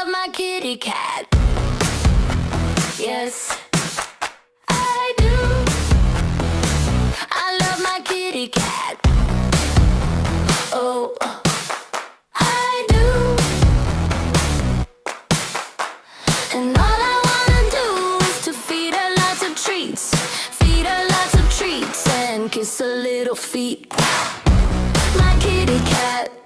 love my kitty cat. Yes, I do. I love my kitty cat. Oh, I do. And all I wanna do is to feed her lots of treats, feed her lots of treats, and kiss her little feet. My kitty cat.